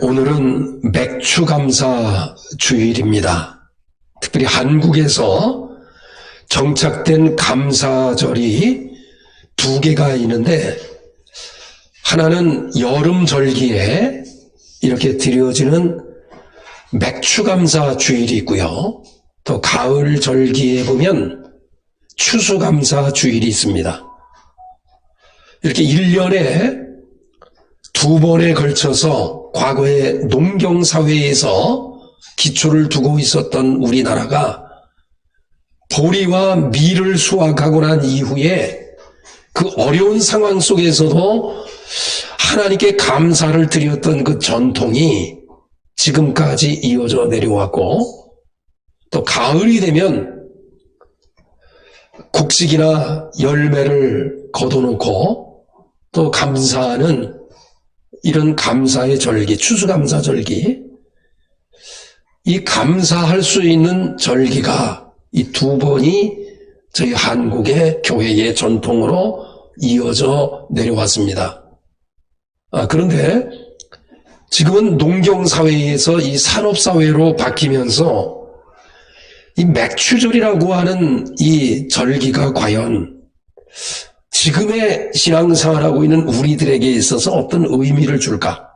오늘은 맥추감사 주일입니다. 특별히 한국에서 정착된 감사절이 두 개가 있는데, 하나는 여름 절기에 이렇게 드려지는 맥추감사 주일이 있고요. 또 가을 절기에 보면 추수감사 주일이 있습니다. 이렇게 1년에 두 번에 걸쳐서 과거에 농경사회에서 기초를 두고 있었던 우리나라가 보리와 밀을 수확하고 난 이후에 그 어려운 상황 속에서도 하나님께 감사를 드렸던 그 전통이 지금까지 이어져 내려왔고, 또 가을이 되면 곡식이나 열매를 거둬놓고 또 감사하는 이런 감사의 절기, 추수감사 절기, 이 감사할 수 있는 절기가 이 두 번이 저희 한국의 교회의 전통으로 이어져 내려왔습니다. 그런데 지금은 농경사회에서 이 산업사회로 바뀌면서 이 맥추절이라고 하는 이 절기가 과연 지금의 신앙생활하고 있는 우리들에게 있어서 어떤 의미를 줄까?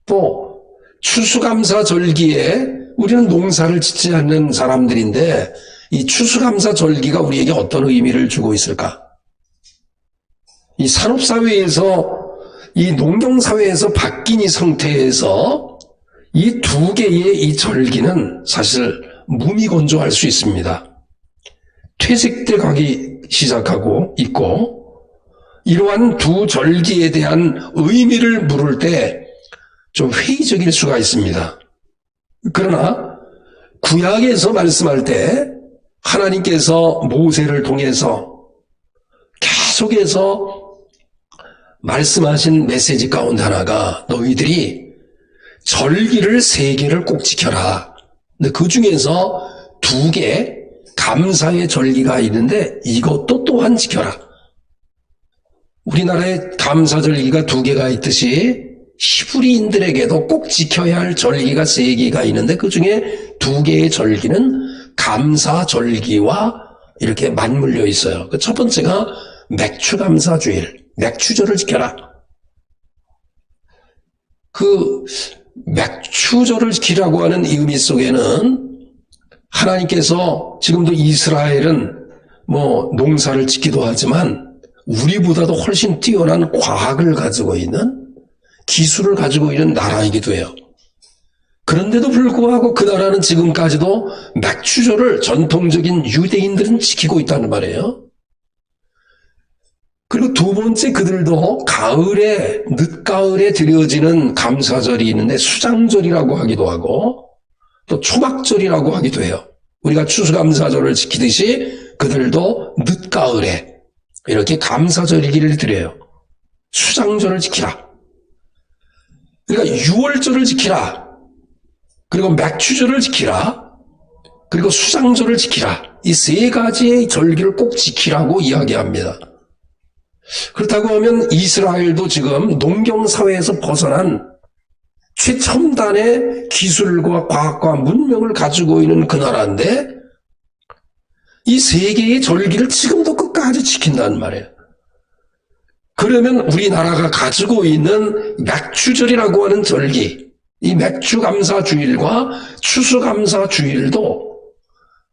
또 추수감사 절기에 우리는 농사를 짓지 않는 사람들인데 이 추수감사 절기가 우리에게 어떤 의미를 주고 있을까? 이 산업사회에서 이 농경사회에서 바뀐 이 상태에서 이 두 개의 이 절기는 사실 무미건조할 수 있습니다. 퇴색돼 가기 시작하고 있고, 이러한 두 절기에 대한 의미를 물을 때 좀 회의적일 수가 있습니다. 그러나 구약에서 말씀할 때 하나님께서 모세를 통해서 계속해서 말씀하신 메시지 가운데 하나가 너희들이 절기를 세 개를 꼭 지켜라. 근데 그 중에서 두 개 감사의 절기가 있는데 이것도 또한 지켜라. 우리나라에 감사 절기가 두 개가 있듯이 히브리인들에게도 꼭 지켜야 할 절기가 세 개가 있는데 그 중에 두 개의 절기는 감사 절기와 이렇게 맞물려 있어요. 그 첫 번째가 맥추감사 주일, 맥추절을 지켜라. 그 맥추절을 지키라고 하는 이 의미 속에는 하나님께서 지금도 이스라엘은 농사를 짓기도 하지만 우리보다도 훨씬 뛰어난 과학을 가지고 있는, 기술을 가지고 있는 나라이기도 해요. 그런데도 불구하고 그 나라는 지금까지도 맥추절을 전통적인 유대인들은 지키고 있다는 말이에요. 그리고 두 번째, 그들도 가을에, 늦가을에 드려지는 감사절이 있는데 수장절이라고 하기도 하고 또 초막절이라고 하기도 해요. 우리가 추수감사절을 지키듯이 그들도 늦가을에 이렇게 감사절기를 드려요. 수장절을 지키라. 그러니까 유월절을 지키라. 그리고 맥추절을 지키라. 그리고 수장절을 지키라. 이 세 가지의 절기를 꼭 지키라고 이야기합니다. 그렇다고 하면 이스라엘도 지금 농경사회에서 벗어난 최첨단의 기술과 과학과 문명을 가지고 있는 그 나라인데 이 세 개의 절기를 지금도 끝까지 지킨다는 말이에요. 그러면 우리나라가 가지고 있는 맥추절이라고 하는 절기, 이 맥추감사 주일과 추수감사 주일도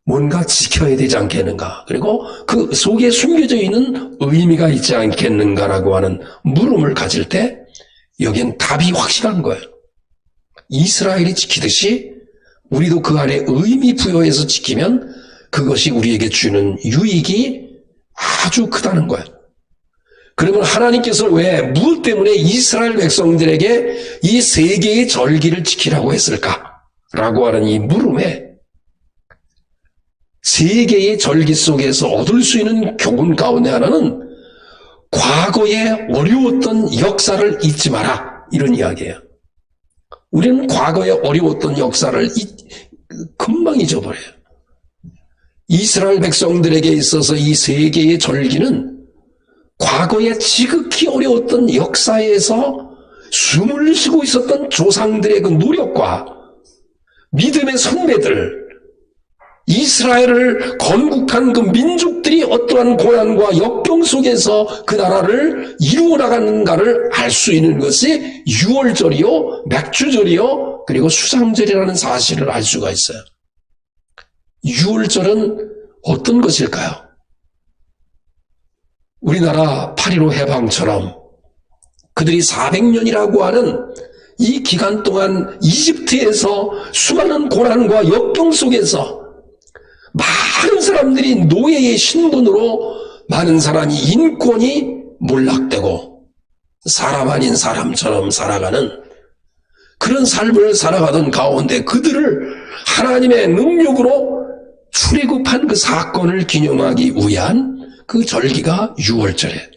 뭔가 지켜야 되지 않겠는가, 그리고 그 속에 숨겨져 있는 의미가 있지 않겠는가라고 하는 물음을 가질 때 여기엔 답이 확실한 거예요. 이스라엘이 지키듯이 우리도 그 안에 의미 부여해서 지키면 그것이 우리에게 주는 유익이 아주 크다는 거예요. 그러면 하나님께서 왜, 무엇 때문에 이스라엘 백성들에게 이 세 개의 절기를 지키라고 했을까? 라고 하는 이 물음에 세 개의 절기 속에서 얻을 수 있는 교훈 가운데 하나는 과거에 어려웠던 역사를 잊지 마라, 이런 이야기예요. 우리는 과거에 어려웠던 역사를 금방 잊어버려요. 이스라엘 백성들에게 있어서 이 세 개의 절기는 과거에 지극히 어려웠던 역사에서 숨을 쉬고 있었던 조상들의 그 노력과 믿음의 선배들, 이스라엘을 건국한 그 민족들이 어떠한 고난과 역경 속에서 그 나라를 이루어 나가는가를 알 수 있는 것이 유월절이요, 맥주절이요, 그리고 수상절이라는 사실을 알 수가 있어요. 유월절은 어떤 것일까요? 우리나라 8.15 해방처럼 그들이 400년이라고 하는 이 기간 동안 이집트에서 수많은 고난과 역경 속에서 많은 사람들이 노예의 신분으로 많은 사람이 인권이 몰락되고 사람 아닌 사람처럼 살아가는 그런 삶을 살아가던 가운데 그들을 하나님의 능력으로 출애굽한 그 사건을 기념하기 위한 그 절기가 유월절이에요.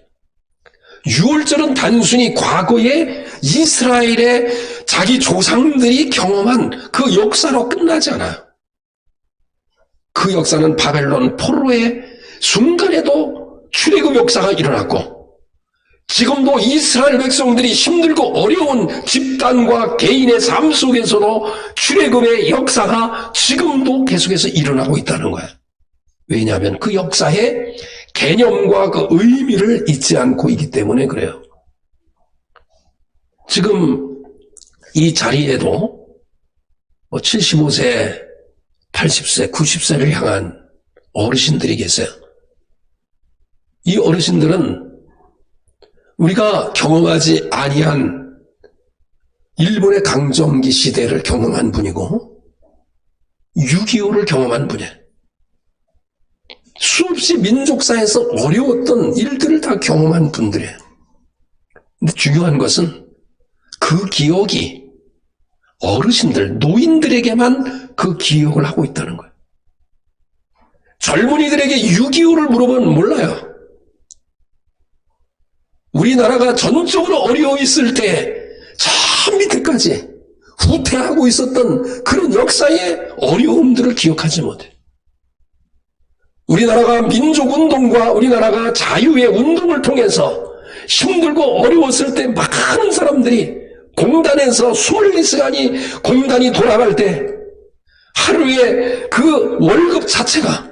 유월절은 단순히 과거에 이스라엘의 자기 조상들이 경험한 그 역사로 끝나지 않아요. 그 역사는 바벨론 포로의 순간에도 출애굽 역사가 일어났고 지금도 이스라엘 백성들이 힘들고 어려운 집단과 개인의 삶 속에서도 출애굽의 역사가 지금도 계속해서 일어나고 있다는 거예요. 왜냐하면 그 역사의 개념과 그 의미를 잊지 않고 있기 때문에 그래요. 지금 이 자리에도 75세, 80세, 90세를 향한 어르신들이 계세요. 이 어르신들은 우리가 경험하지 아니한 일본의 강점기 시대를 경험한 분이고 6.25를 경험한 분이에요. 수없이 민족사에서 어려웠던 일들을 다 경험한 분들이에요. 근데 중요한 것은 그 기억이 어르신들, 노인들에게만 그 기억을 하고 있다는 거예요. 젊은이들에게 6.25를 물어보면 몰라요. 우리나라가 전적으로 어려워 있을 때 저 밑에까지 후퇴하고 있었던 그런 역사의 어려움들을 기억하지 못해요. 우리나라가 민족운동과 우리나라가 자유의 운동을 통해서 힘들고 어려웠을 때 많은 사람들이 공단에서 24시간이 공단이 돌아갈 때 하루에 그 월급 자체가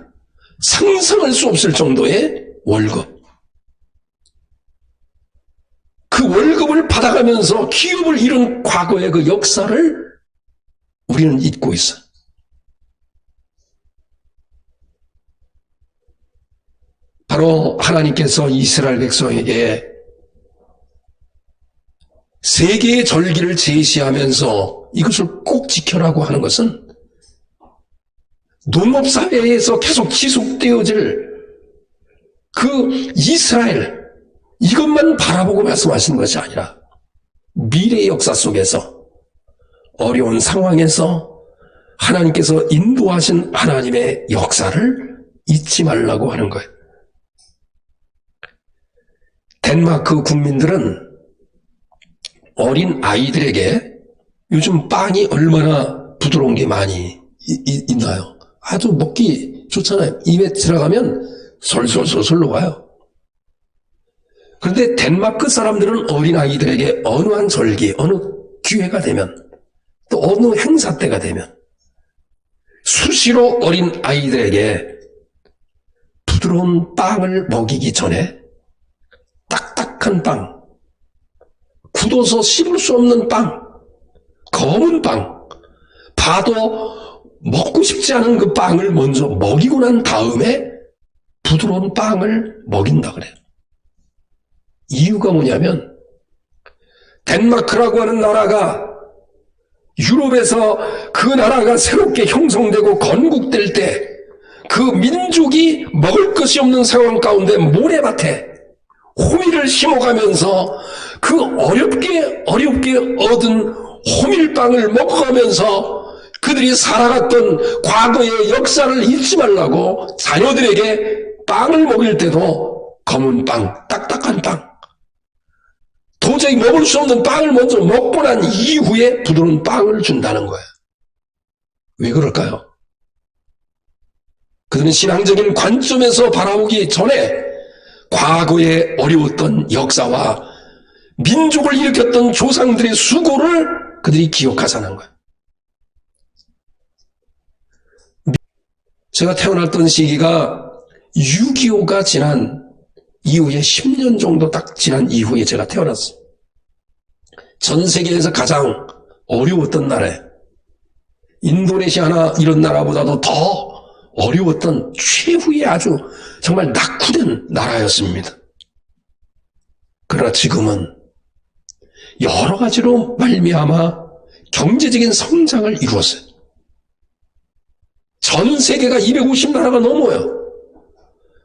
상상할 수 없을 정도의 월급. 그 월급을 받아가면서 기업을 이룬 과거의 그 역사를 우리는 잊고 있어요. 바로 하나님께서 이스라엘 백성에게 세 개의 절기를 제시하면서 이것을 꼭 지켜라고 하는 것은 농업사회에서 계속 지속되어질 그 이스라엘, 이것만 바라보고 말씀하시는 것이 아니라 미래의 역사 속에서 어려운 상황에서 하나님께서 인도하신 하나님의 역사를 잊지 말라고 하는 거예요. 덴마크 국민들은 어린 아이들에게 요즘 빵이 얼마나 부드러운 게 많이 있나요? 아주 먹기 좋잖아요. 입에 들어가면 솔솔솔솔 녹아요. 그런데 덴마크 사람들은 어린 아이들에게 어느 한 절기, 어느 기회가 되면 또 어느 행사 때가 되면 수시로 어린 아이들에게 부드러운 빵을 먹이기 전에 딱딱한 빵, 굳어서 씹을 수 없는 빵, 검은 빵, 봐도 먹고 싶지 않은 그 빵을 먼저 먹이고 난 다음에 부드러운 빵을 먹인다 그래요. 이유가 뭐냐면 덴마크라고 하는 나라가 유럽에서 그 나라가 새롭게 형성되고 건국될 때 그 민족이 먹을 것이 없는 상황 가운데 모래밭에 호밀을 심어가면서 그 어렵게 얻은 호밀빵을 먹어가면서 그들이 살아갔던 과거의 역사를 잊지 말라고 자녀들에게 빵을 먹일 때도 검은 빵, 딱딱한 빵, 도저히 먹을 수 없는 빵을 먼저 먹고 난 이후에 부드러운 빵을 준다는 거예요. 왜 그럴까요? 그들은 신앙적인 관점에서 바라보기 전에 과거에 어려웠던 역사와 민족을 일으켰던 조상들의 수고를 그들이 기억하자는 거예요. 제가 태어났던 시기가 6.25가 지난 이후에 10년 정도 딱 지난 이후에 제가 태어났어요. 전 세계에서 가장 어려웠던 나라예요. 인도네시아나 이런 나라보다도 더 어려웠던 최후의 아주 정말 낙후된 나라였습니다. 그러나 지금은 여러 가지로 말미암아 경제적인 성장을 이루었어요. 전 세계가 250나라가 넘어요.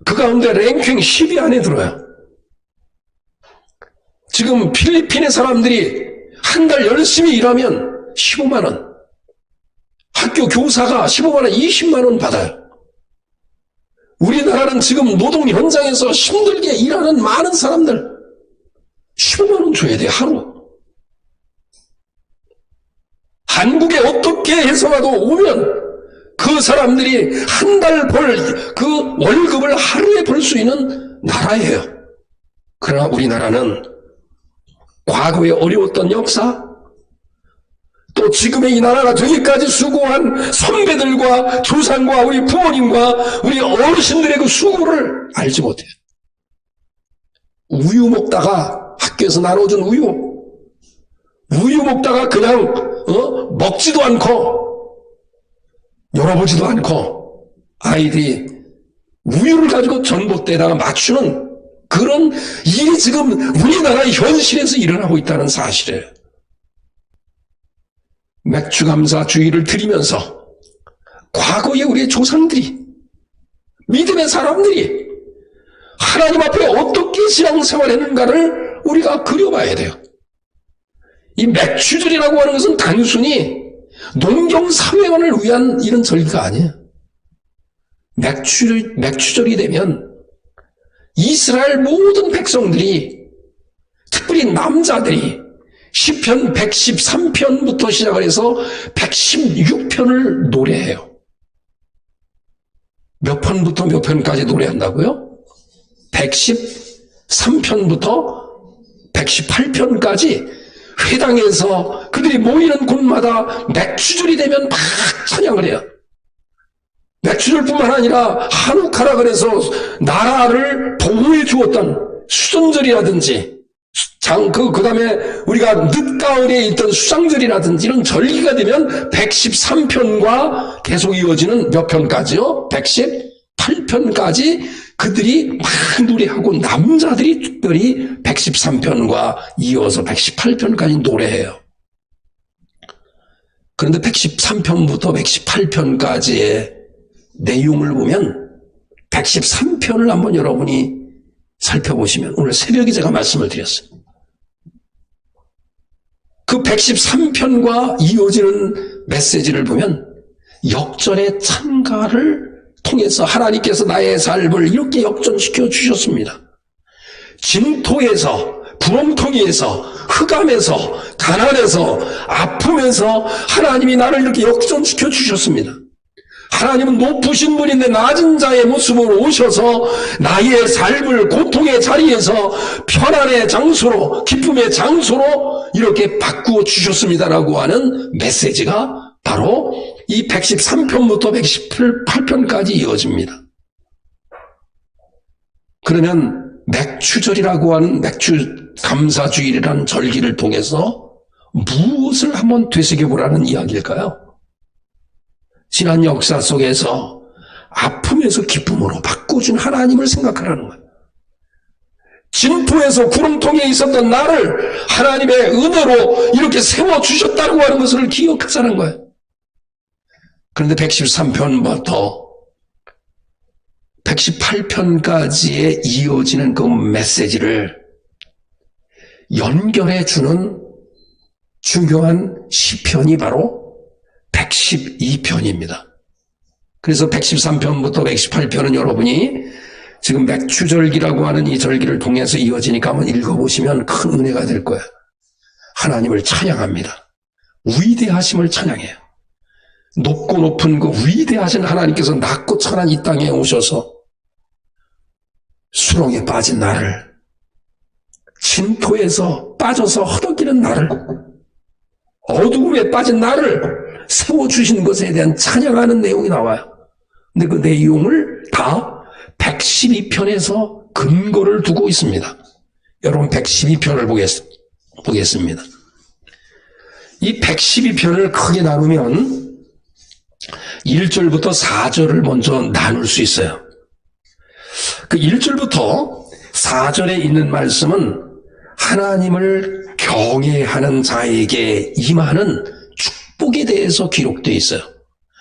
그 가운데 랭킹 10위 안에 들어요. 지금 필리핀의 사람들이 한 달 열심히 일하면 15만 원, 학교 교사가 15만 원, 20만 원 받아요. 우리나라는 지금 노동 현장에서 힘들게 일하는 많은 사람들 15만 원 줘야 돼요, 하루. 한국에 어떻게 해서라도 오면 그 사람들이 한 달 벌 그 월급을 하루에 벌 수 있는 나라예요. 그러나 우리나라는 과거에 어려웠던 역사, 또 지금의 이 나라가 되기까지 수고한 선배들과 조상과 우리 부모님과 우리 어르신들의 그 수고를 알지 못해요. 우유 먹다가 학교에서 나눠준 우유 먹다가 그냥 먹지도 않고 열어보지도 않고 아이들이 우유를 가지고 전봇대에다가 맞추는 그런 일이 지금 우리나라의 현실에서 일어나고 있다는 사실이에요. 맥주감사주의를 드리면서 과거의 우리의 조상들이, 믿음의 사람들이 하나님 앞에 어떻게 신앙생활했는가를 우리가 그려봐야 돼요. 이 맥주절이라고 하는 것은 단순히 농경사회원을 위한 이런 절기가 아니에요. 맥주절이 되면 이스라엘 모든 백성들이, 특별히 남자들이 시편 113편부터 시작을 해서 116편을 노래해요. 몇 편부터 몇 편까지 노래한다고요? 113편부터 118편까지 회당에서 그들이 모이는 곳마다 맥주절이 되면 막 찬양을 해요. 맥주절뿐만 아니라 한우카라 그래서 나라를 보호해 주었던 수전절이라든지 그 다음에 우리가 늦가을에 있던 수장절이라든지 이런 절기가 되면 113편과 계속 이어지는 몇 편까지요? 118편까지 그들이 막 노래하고 남자들이 특별히 113편과 이어서 118편까지 노래해요. 그런데 113편부터 118편까지의 내용을 보면 113편을 한번 여러분이 살펴보시면, 오늘 새벽에 제가 말씀을 드렸어요. 그 113편과 이어지는 메시지를 보면 역전의 찬가를 통해서 하나님께서 나의 삶을 이렇게 역전시켜 주셨습니다. 진토에서, 구렁텅이에서, 흑암에서, 가난에서, 아픔에서 하나님이 나를 이렇게 역전시켜 주셨습니다. 하나님은 높으신 분인데 낮은 자의 모습으로 오셔서 나의 삶을 고통의 자리에서 편안의 장소로, 기쁨의 장소로 이렇게 바꾸어 주셨습니다라고 하는 메시지가 바로 이 113편부터 118편까지 이어집니다. 그러면 맥주절이라고 하는 맥주감사주일이라는 절기를 통해서 무엇을 한번 되새겨보라는 이야기일까요? 지난 역사 속에서 아픔에서 기쁨으로 바꿔준 하나님을 생각하라는 거예요. 진토에서 구렁텅이에 있었던 나를 하나님의 은혜로 이렇게 세워주셨다고 하는 것을 기억하자는 거예요. 그런데 113편부터 118편까지에 이어지는 그 메시지를 연결해주는 중요한 시편이 바로 112편입니다. 그래서 113편부터 118편은 여러분이 지금 맥주절기라고 하는 이 절기를 통해서 이어지니까 한번 읽어보시면 큰 은혜가 될 거예요. 하나님을 찬양합니다. 위대하심을 찬양해요. 높고 높은 그 위대하신 하나님께서 낮고 천한 이 땅에 오셔서 수렁에 빠진 나를 진토에서 빠져서 허덕이는 나를, 어두움에 빠진 나를 세워주신 것에 대한 찬양하는 내용이 나와요. 근데 그 내용을 다 112편에서 근거를 두고 있습니다. 여러분 112편을 보겠습니다. 이 112편을 크게 나누면 1절부터 4절을 먼저 나눌 수 있어요. 그 1절부터 4절에 있는 말씀은 하나님을 경외하는 자에게 임하는 축복에 대해서 기록되어 있어요.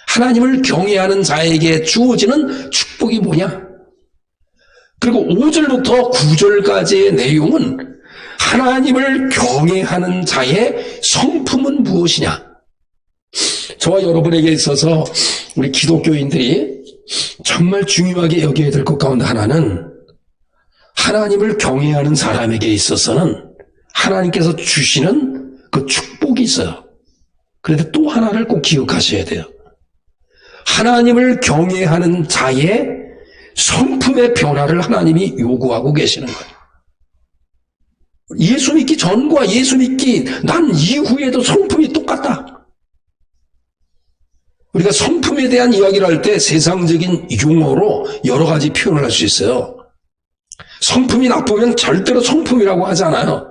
하나님을 경외하는 자에게 주어지는 축복이 뭐냐? 그리고 5절부터 9절까지의 내용은 하나님을 경외하는 자의 성품은 무엇이냐? 저와 여러분에게 있어서 우리 기독교인들이 정말 중요하게 여겨야 될 것 가운데 하나는 하나님을 경외하는 사람에게 있어서는 하나님께서 주시는 그 축복이 있어요. 그런데 또 하나를 꼭 기억하셔야 돼요. 하나님을 경외하는 자의 성품의 변화를 하나님이 요구하고 계시는 거예요. 예수 믿기 전과 예수 믿기 난 이후에도 성품이 똑같다. 우리가 성품에 대한 이야기를 할 때 세상적인 용어로 여러 가지 표현을 할 수 있어요. 성품이 나쁘면 절대로 성품이라고 하지 않아요.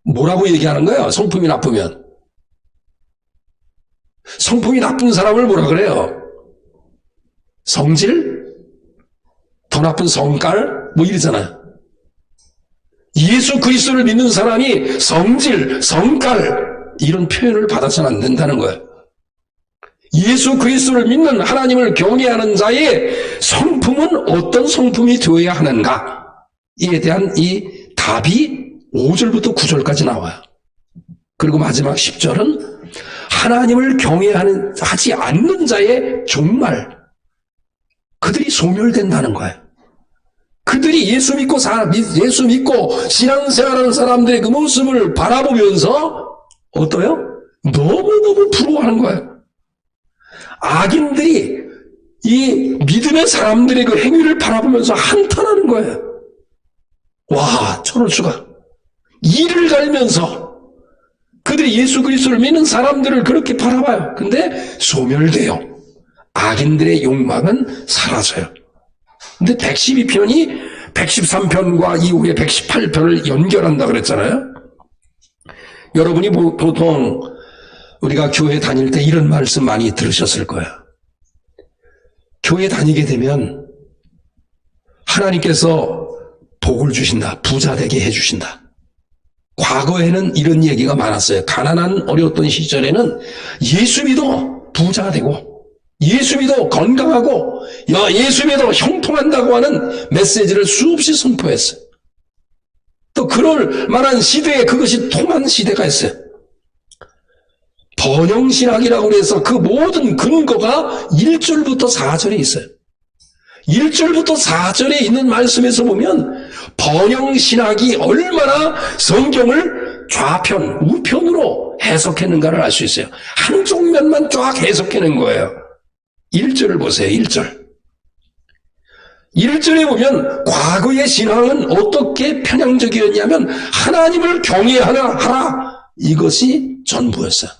뭐라고 얘기하는 거예요? 성품이 나쁘면. 성품이 나쁜 사람을 뭐라 그래요? 성질? 더 나쁜 성깔? 뭐 이러잖아요. 예수 그리스도를 믿는 사람이 성질, 성깔 이런 표현을 받아서는 안 된다는 거예요. 예수 그리스도를 믿는 하나님을 경외하는 자의 성품은 어떤 성품이 되어야 하는가? 이에 대한 이 답이 5절부터 9절까지 나와요. 그리고 마지막 10절은 하나님을 경외하지 않는 자의 종말, 그들이 소멸된다는 거예요. 그들이 예수 믿고 신앙생활하는 사람들의 그 모습을 바라보면서 어떠요? 너무너무 부러워하는 거예요. 악인들이 이 믿음의 사람들의 그 행위를 바라보면서 한탄하는 거예요. 와, 저럴 수가. 이를 갈면서 그들이 예수 그리스도를 믿는 사람들을 그렇게 바라봐요. 근데 소멸돼요. 악인들의 욕망은 사라져요. 근데 112편이 113편과 이후에 118편을 연결한다 그랬잖아요. 여러분이 보통 우리가 교회 다닐 때 이런 말씀 많이 들으셨을 거예요. 교회 다니게 되면 하나님께서 복을 주신다. 부자 되게 해주신다. 과거에는 이런 얘기가 많았어요. 가난한 어려웠던 시절에는 예수 믿어 부자가 되고 예수 믿어 건강하고 예수 믿어 형통한다고 하는 메시지를 수없이 선포했어요. 또 그럴 만한 시대에 그것이 통한 시대가 있어요. 번영신학이라고 해서 그 모든 근거가 1절부터 4절에 있어요. 1절부터 4절에 있는 말씀에서 보면 번영신학이 얼마나 성경을 좌편, 우편으로 해석했는가를 알 수 있어요. 한쪽 면만 쫙 해석해낸 거예요. 1절을 보세요. 1절. 1절에 보면 과거의 신앙은 어떻게 편향적이었냐면 하나님을 경외하라 이것이 전부였어요.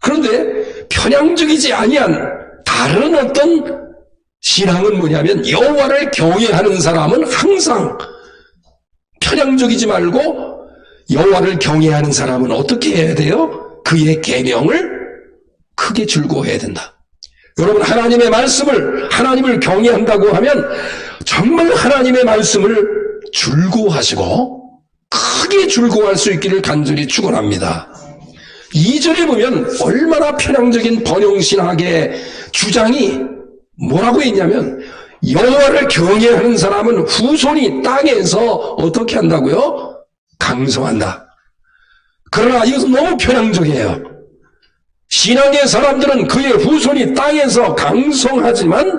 그런데 편향적이지 아니한 다른 어떤 신앙은 뭐냐면 여호와를 경외하는 사람은 항상 편향적이지 말고 여호와를 경외하는 사람은 어떻게 해야 돼요? 그의 계명을 크게 즐거워해야 된다. 여러분 하나님을 경외한다고 하면 정말 하나님의 말씀을 즐거워하시고 크게 즐거워할 수 있기를 간절히 축원합니다. 2절에 보면 얼마나 편향적인 번영신학의 주장이 뭐라고 했냐면 여호와를 경외하는 사람은 후손이 땅에서 어떻게 한다고요? 강성한다. 그러나 이것은 너무 편향적이에요. 신앙의 사람들은 그의 후손이 땅에서 강성하지만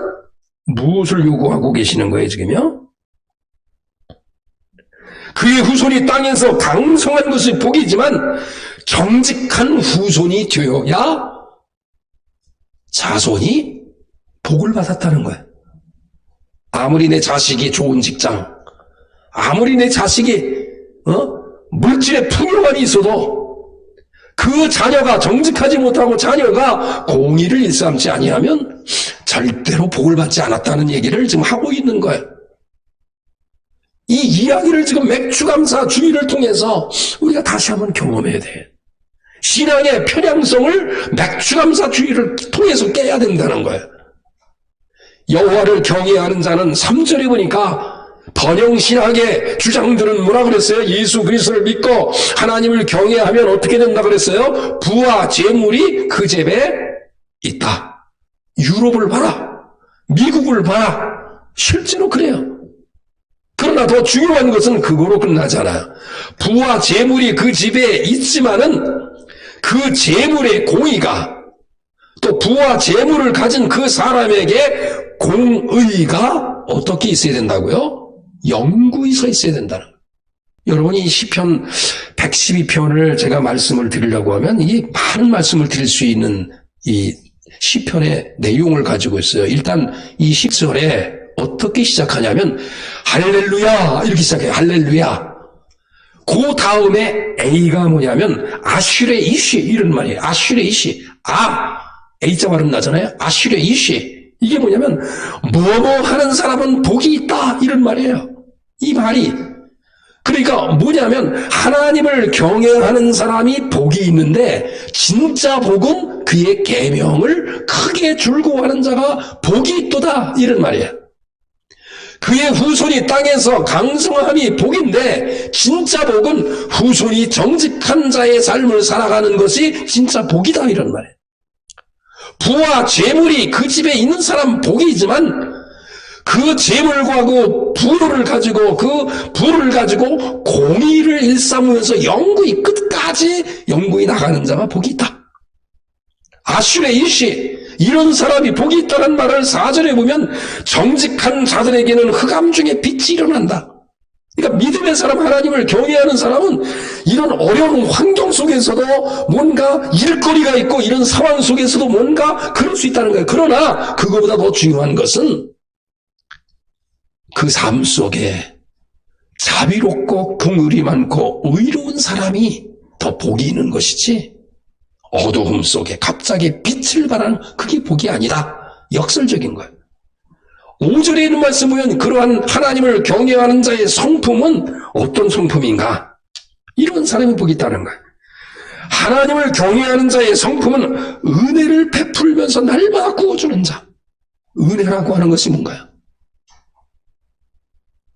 무엇을 요구하고 계시는 거예요 지금요? 그의 후손이 땅에서 강성한 것이 복이지만 정직한 후손이 되어야 자손이 복을 받았다는 거예요. 아무리 내 자식이 좋은 직장, 아무리 내 자식이 물질의 풍요함이 있어도 그 자녀가 정직하지 못하고 자녀가 공의를 일삼지 아니하면 절대로 복을 받지 않았다는 얘기를 지금 하고 있는 거예요. 이 이야기를 지금 맥추감사주의를 통해서 우리가 다시 한번 경험해야 돼요. 신앙의 편향성을 맥추감사주의를 통해서 깨야 된다는 거예요. 여호와를 경외하는 자는 3절에 보니까 번영신학의 주장들은 뭐라 그랬어요? 예수 그리스도를 믿고 하나님을 경외하면 어떻게 된다 그랬어요? 부와 재물이 그 집에 있다. 유럽을 봐라. 미국을 봐라. 실제로 그래요. 그러나 더 중요한 것은 그거로 끝나지 않아요. 부와 재물이 그 집에 있지만은 그 재물의 공의가 또 부와 재물을 가진 그 사람에게 공의가 어떻게 있어야 된다고요? 영구히 서 있어야 된다는 거예요. 여러분이 시편 112편을 제가 말씀을 드리려고 하면 이 많은 말씀을 드릴 수 있는 이 시편의 내용을 가지고 있어요. 일단 이 10절에 어떻게 시작하냐면 할렐루야 이렇게 시작해요. 할렐루야. 그 다음에 A가 뭐냐면 아슈레 이시 이런 말이에요. 아슈레 이시. A자 발음 나잖아요. 아슈레 이시. 이게 뭐냐면 뭐뭐 하는 사람은 복이 있다 이런 말이에요. 이 말이 그러니까 뭐냐면 하나님을 경외하는 사람이 복이 있는데 진짜 복은 그의 계명을 크게 즐거워하는 자가 복이 있도다 이런 말이에요. 그의 후손이 땅에서 강성함이 복인데 진짜 복은 후손이 정직한 자의 삶을 살아가는 것이 진짜 복이다 이런 말이에요. 부와 재물이 그 집에 있는 사람 복이지만 그 재물과 그 부를 가지고 공의를 일삼으면서 영구히 끝까지 영구히 나가는 자가 복이 있다. 아슈레 일시 이런 사람이 복이 있다는 말을 4절에 보면 정직한 자들에게는 흑암 중에 빛이 일어난다. 그러니까 믿음의 사람, 하나님을 경외하는 사람은 이런 어려운 환경 속에서도 뭔가 일거리가 있고 이런 상황 속에서도 뭔가 그럴 수 있다는 거예요. 그러나 그거보다 더 중요한 것은 그 삶 속에 자비롭고 긍휼이 많고 의로운 사람이 더 복이 있는 것이지 어두움 속에 갑자기 빛을 발하는 그게 복이 아니다. 역설적인 거예요. 5절에 있는 말씀 보면 그러한 하나님을 경외하는 자의 성품은 어떤 성품인가? 이런 사람이 복이 있다는 거예요. 하나님을 경외하는 자의 성품은 은혜를 베풀면서 날마다 구워주는 자. 은혜라고 하는 것이 뭔가요?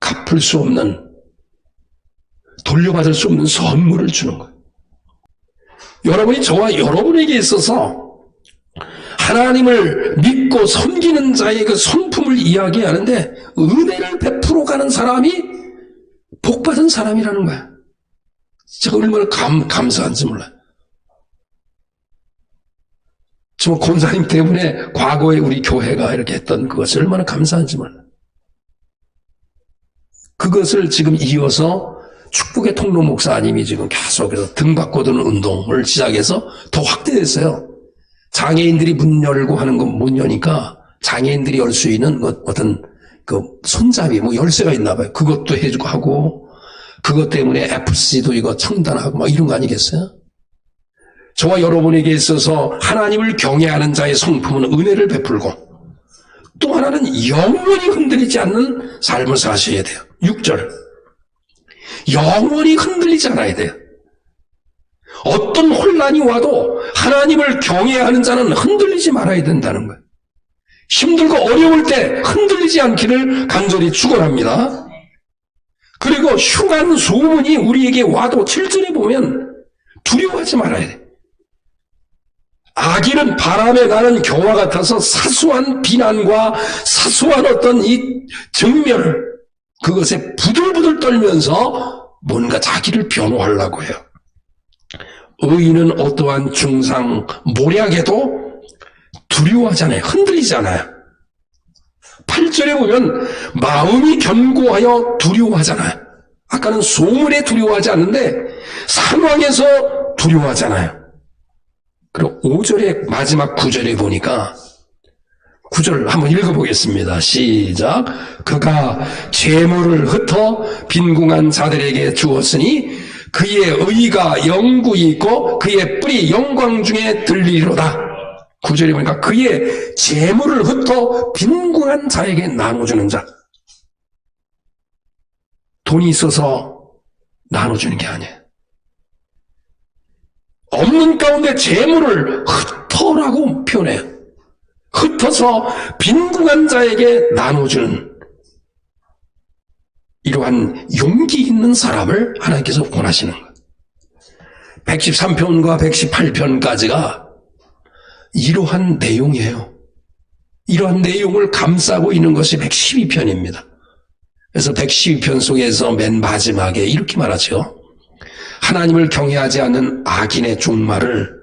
갚을 수 없는, 돌려받을 수 없는 선물을 주는 거예요. 여러분이 저와 여러분에게 있어서 하나님을 믿고 섬기는 자의 그 성품을 이야기하는데 은혜를 베풀어 가는 사람이 복받은 사람이라는 거야. 제가 얼마나 감사한지 몰라요. 저 권사님 때문에 과거에 우리 교회가 이렇게 했던 그것을 얼마나 감사한지 몰라요. 그것을 지금 이어서 축복의 통로 목사님이 지금 계속해서 등 바꿔두는 운동을 시작해서 더 확대됐어요. 장애인들이 문 열고 하는 건 못 여니까 장애인들이 열 수 있는 어떤 그 손잡이 뭐 열쇠가 있나 봐요. 그것도 해주고 하고 그것 때문에 FC도 이거 청단하고 막 이런 거 아니겠어요? 저와 여러분에게 있어서 하나님을 경외하는 자의 성품은 은혜를 베풀고 또 하나는 영원히 흔들리지 않는 삶을 사셔야 돼요. 6절. 영원히 흔들리지 않아야 돼요. 어떤 혼란이 와도 하나님을 경외하는 자는 흔들리지 말아야 된다는 거예요. 힘들고 어려울 때 흔들리지 않기를 간절히 축원합니다. 그리고 흉한 소문이 우리에게 와도 7절에 보면 두려워하지 말아야 돼요. 악인은 바람에 나는 겨와 같아서 사소한 비난과 사소한 어떤 이 정멸 그것에 부들부들 떨면서 뭔가 자기를 변호하려고 해요. 의인은 어떠한 중상 모략에도 두려워하잖아요. 흔들리지 않아요. 8절에 보면 마음이 견고하여 두려워하잖아요. 아까는 소문에 두려워하지 않는데 상황에서 두려워하잖아요. 그리고 5절에 마지막 9절에 보니까 구절 한번 읽어보겠습니다. 시작. 그가 재물을 흩어 빈궁한 자들에게 주었으니 그의 의가 영구히 있고 그의 뿔이 영광 중에 들리리로다. 구절에 보니까 그의 재물을 흩어 빈궁한 자에게 나눠주는 자. 돈이 있어서 나눠주는 게 아니에요. 없는 가운데 재물을 흩어라고 표현해요. 흩어서 빈궁한 자에게 나눠주는 이러한 용기 있는 사람을 하나님께서 원하시는 거예요. 113편과 118편까지가 이러한 내용이에요. 이러한 내용을 감싸고 있는 것이 112편입니다. 그래서 112편 속에서 맨 마지막에 이렇게 말하죠. 하나님을 경외하지 않는 악인의 종말을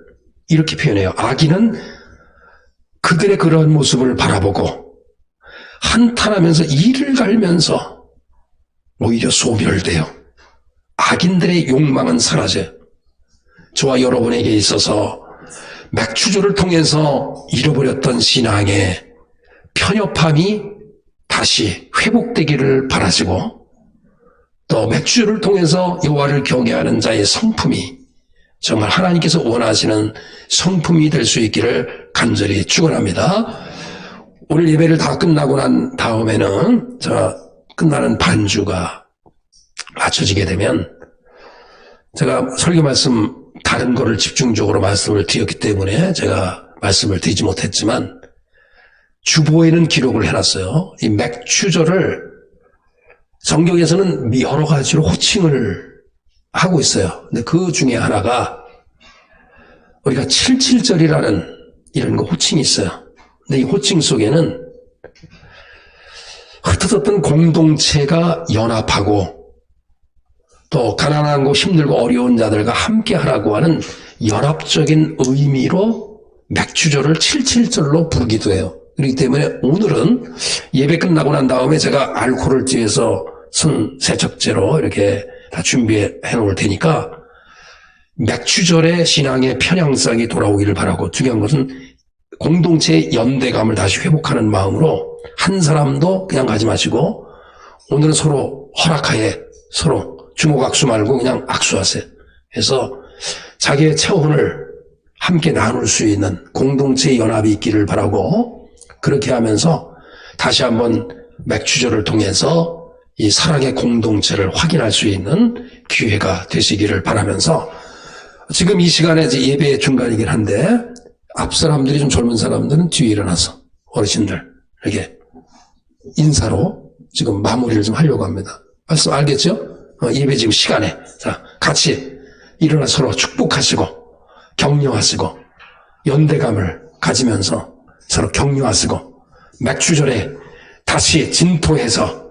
이렇게 표현해요. 악인은 그들의 그러한 모습을 바라보고 한탄하면서 이를 갈면서 오히려 소멸돼요. 악인들의 욕망은 사라져요. 저와 여러분에게 있어서 맥주조를 통해서 잃어버렸던 신앙의 편협함이 다시 회복되기를 바라시고 또 맥주를 통해서 여호와를 경외하는 자의 성품이 정말 하나님께서 원하시는 성품이 될 수 있기를 간절히 축원합니다. 오늘 예배를 다 끝나고 난 다음에는 끝나는 반주가 맞춰지게 되면 제가 설교 말씀 다른 거를 집중적으로 말씀을 드렸기 때문에 제가 말씀을 드리지 못했지만 주보에는 기록을 해놨어요. 이 맥주절을 성경에서는 여러 가지로 호칭을 하고 있어요. 근데 그 중에 하나가 우리가 77절이라는 이런 거 호칭이 있어요. 근데 이 호칭 속에는 흩어졌던 공동체가 연합하고 또 가난하고 힘들고 어려운 자들과 함께 하라고 하는 연합적인 의미로 맥주절을 77절로 부르기도 해요. 그렇기 때문에 오늘은 예배 끝나고 난 다음에 제가 알코올을 찌해서 순세척제로 이렇게 다 준비해 놓을 테니까 맥주절의 신앙의 편향성이 돌아오기를 바라고 중요한 것은 공동체의 연대감을 다시 회복하는 마음으로 한 사람도 그냥 가지 마시고 오늘은 서로 허락하에 서로 주목악수 말고 그냥 악수하세요. 그래서 자기의 체온을 함께 나눌 수 있는 공동체의 연합이 있기를 바라고 그렇게 하면서 다시 한번 맥주절을 통해서 이 사랑의 공동체를 확인할 수 있는 기회가 되시기를 바라면서 지금 이 시간에 이제 예배 중간이긴 한데 앞 사람들이 좀 젊은 사람들은 뒤에 일어나서 어르신들 이렇게 인사로 지금 마무리를 좀 하려고 합니다. 말씀 알겠죠? 예배 지금 시간에 자 같이 일어나 서로 축복하시고 격려하시고 연대감을 가지면서 서로 격려하시고 맥주절에 다시 진토해서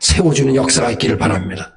세워주는 역사가 있기를 바랍니다.